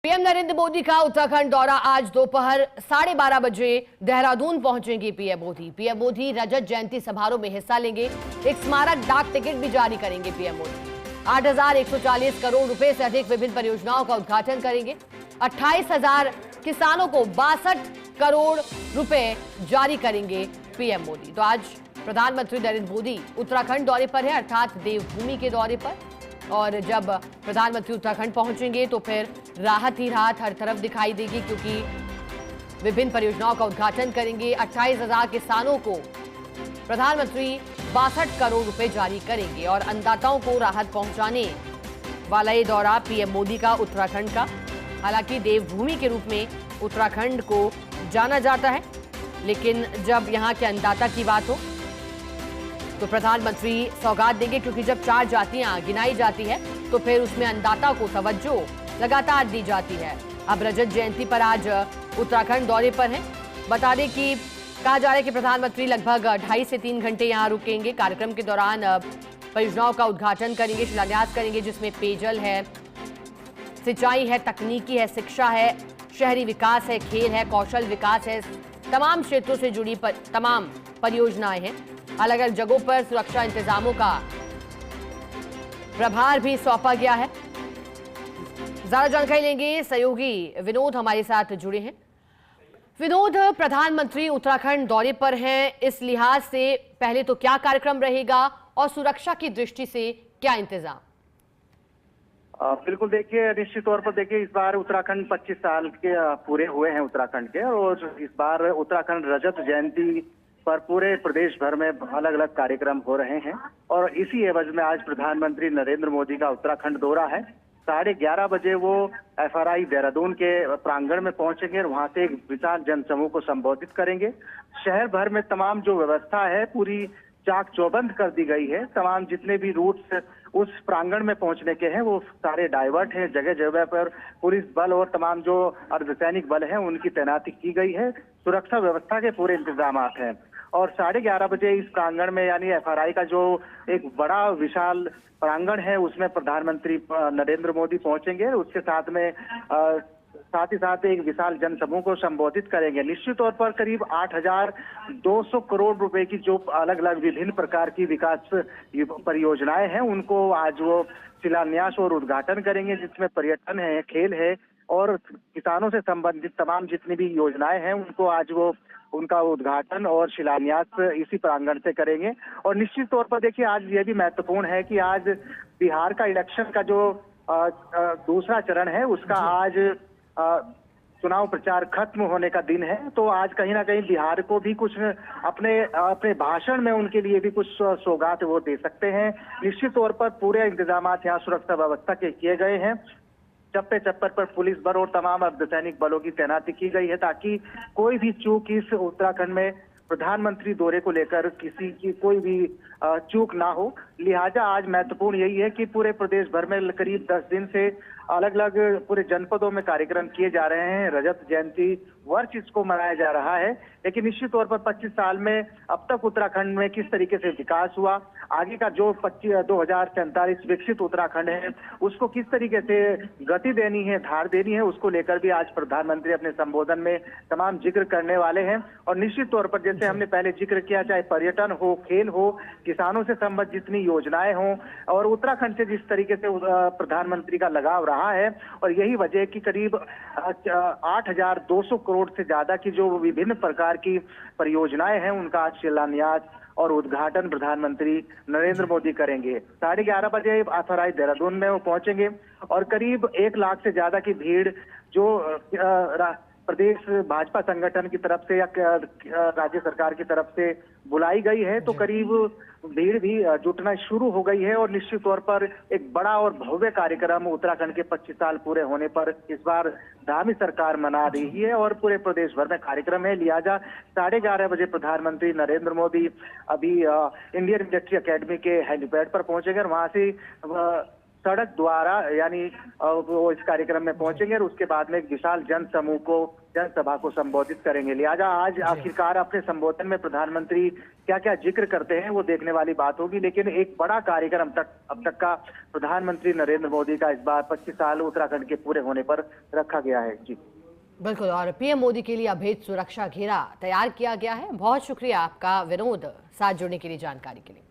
PM Narendra Modi का उत्तराखंड दौरा। आज दोपहर 12:30 बजे देहरादून पहुंचेंगे पीएम मोदी। पीएम मोदी रजत जयंती समारोह में हिस्सा लेंगे। एक स्मारक डाक टिकट भी जारी करेंगे पीएम मोदी। 8,140 करोड़ रुपए से अधिक विभिन्न परियोजनाओं का उद्घाटन करेंगे। 28,000 किसानों को 62 करोड़ रुपए जारी करेंगे पीएम मोदी। तो आज प्रधानमंत्री नरेंद्र मोदी उत्तराखंड दौरे पर है, अर्थात देवभूमि के दौरे पर। और जब प्रधानमंत्री उत्तराखंड पहुंचेंगे तो फिर राहत ही राहत हर तरफ दिखाई देगी, क्योंकि विभिन्न परियोजनाओं का उद्घाटन करेंगे। 28,000 किसानों को प्रधानमंत्री 62 करोड़ रुपए जारी करेंगे और अन्नदाताओं को राहत पहुंचाने वाला ये दौरा पीएम मोदी का उत्तराखंड का। हालांकि देवभूमि के रूप में उत्तराखंड को जाना जाता है, लेकिन जब यहाँ के अन्नदाता की बात हो तो प्रधानमंत्री सौगात देंगे, क्योंकि जब 4 जातियां गिनाई जाती है तो फिर उसमें अन्नदाता को तवज्जो लगातार दी जाती है। अब रजत जयंती पर आज उत्तराखंड दौरे पर हैं। बता दें कि कहा जा रहा है कि प्रधानमंत्री लगभग 2.5 से 3 घंटे यहां रुकेंगे। कार्यक्रम के दौरान परियोजनाओं का उद्घाटन करेंगे, शिलान्यास करेंगे, जिसमें पेयजल है, सिंचाई है, तकनीकी है, शिक्षा है, शहरी विकास है, खेल है, कौशल विकास है। तमाम क्षेत्रों से जुड़ी तमाम परियोजनाएं हैं। अलग अलग जगहों पर सुरक्षा इंतजामों का प्रभार भी सौंपा गया है। ज्यादा जानकारी लेंगे, सहयोगी विनोद हमारे साथ जुड़े हैं। विनोद, प्रधानमंत्री उत्तराखंड दौरे पर हैं, इस लिहाज से पहले तो क्या कार्यक्रम रहेगा और सुरक्षा की दृष्टि से क्या इंतजाम? बिल्कुल, देखिए, निश्चित तौर पर देखिए, इस बार उत्तराखंड 25 साल के पूरे हुए हैं उत्तराखंड के, और इस बार उत्तराखंड रजत जयंती पर पूरे प्रदेश भर में अलग अलग कार्यक्रम हो रहे हैं। और इसी एवज में आज प्रधानमंत्री नरेंद्र मोदी का उत्तराखंड दौरा है। 11:30 बजे वो FRI देहरादून के प्रांगण में पहुंचेंगे और वहां से एक विशाल जनसमूह को संबोधित करेंगे। शहर भर में तमाम जो व्यवस्था है पूरी चाक चौबंद कर दी गई है। तमाम जितने भी रूट्स उस प्रांगण में पहुंचने के हैं वो सारे डाइवर्ट हैं। जगह जगह पर पुलिस बल और तमाम जो अर्धसैनिक बल हैं उनकी तैनाती की गई है। सुरक्षा व्यवस्था के पूरे इंतजाम हैं। और 11:30 बजे इस प्रांगण में, यानी FRI का जो एक बड़ा विशाल प्रांगण है, उसमें प्रधानमंत्री नरेंद्र मोदी पहुंचेंगे। उसके साथ ही साथ एक विशाल जनसमूह को संबोधित करेंगे। निश्चित तौर पर करीब 8,200 करोड़ रुपए की जो अलग अलग विभिन्न प्रकार की विकास परियोजनाएं हैं उनको आज वो शिलान्यास और उद्घाटन करेंगे, जिसमें पर्यटन है, खेल है और किसानों से संबंधित तमाम जितनी भी योजनाएं हैं उनको आज वो उनका उद्घाटन और शिलान्यास इसी प्रांगण से करेंगे। और निश्चित तौर पर देखिए, आज ये भी महत्वपूर्ण है कि आज बिहार का इलेक्शन का जो दूसरा चरण है उसका आज चुनाव प्रचार खत्म होने का दिन है। तो आज कहीं ना कहीं बिहार को भी कुछ अपने भाषण में उनके लिए भी कुछ सौगात वो दे सकते हैं। निश्चित तौर पर पूरे इंतजाम यहाँ सुरक्षा व्यवस्था के किए गए हैं। चप्पे चप्पर पर पुलिस बल और तमाम अर्धसैनिक बलों की तैनाती की गई है, ताकि कोई भी चूक इस उत्तराखंड में प्रधानमंत्री दौरे को लेकर किसी की कोई भी चूक ना हो। लिहाजा आज महत्वपूर्ण यही है कि पूरे प्रदेश भर में करीब 10 दिन से अलग अलग पूरे जनपदों में कार्यक्रम किए जा रहे हैं। रजत जयंती वर्ष इसको मनाया जा रहा है, लेकिन निश्चित तौर पर 25 साल में अब तक उत्तराखंड में किस तरीके से विकास हुआ, आगे का जो 2047 विकसित उत्तराखंड है उसको किस तरीके से गति देनी है, धार देनी है, उसको लेकर भी आज प्रधानमंत्री अपने संबोधन में तमाम जिक्र करने वाले हैं। और निश्चित तौर पर जैसे हमने पहले जिक्र किया, चाहे पर्यटन हो, खेल हो, किसानों से संबंधित जितनी योजनाएं हों, और उत्तराखंड से जिस तरीके से प्रधानमंत्री का लगाव रहा है, और यही वजह की करीब 8,200 करोड़ से ज्यादा की जो विभिन्न प्रकार की परियोजनाएं हैं उनका आज शिलान्यास और उद्घाटन प्रधानमंत्री नरेंद्र मोदी करेंगे। 11:30 बजे FRI देहरादून में वो पहुंचेंगे और करीब 1 लाख से ज्यादा की भीड़ जो प्रदेश भाजपा संगठन की तरफ से या राज्य सरकार की तरफ से बुलाई गई है, तो करीब भीड़ भी जुटना शुरू हो गई है। और निश्चित तौर पर एक बड़ा और भव्य कार्यक्रम उत्तराखंड के 25 साल पूरे होने पर इस बार धामी सरकार मना रही है और पूरे प्रदेश भर में कार्यक्रम है। लिहाजा 11:30 बजे प्रधानमंत्री नरेंद्र मोदी अभी इंडियन मिलिट्री एकेडमी के हेलीपैड पर पहुंचेंगे और वहां से सड़क द्वारा यानी वो इस कार्यक्रम में पहुंचेंगे और उसके बाद में एक विशाल जनसभा को संबोधित करेंगे। लिहाजा आज आखिरकार अपने संबोधन में प्रधानमंत्री क्या क्या जिक्र करते हैं वो देखने वाली बात होगी, लेकिन एक बड़ा कार्यक्रम अब तक का प्रधानमंत्री नरेंद्र मोदी का इस बार 25 साल उत्तराखंड के पूरे होने पर रखा गया है। जी बिल्कुल, और पीएम मोदी के लिए अभेद सुरक्षा घेरा तैयार किया गया है। बहुत शुक्रिया आपका विनोद, साथ जुड़ने के लिए, जानकारी के लिए।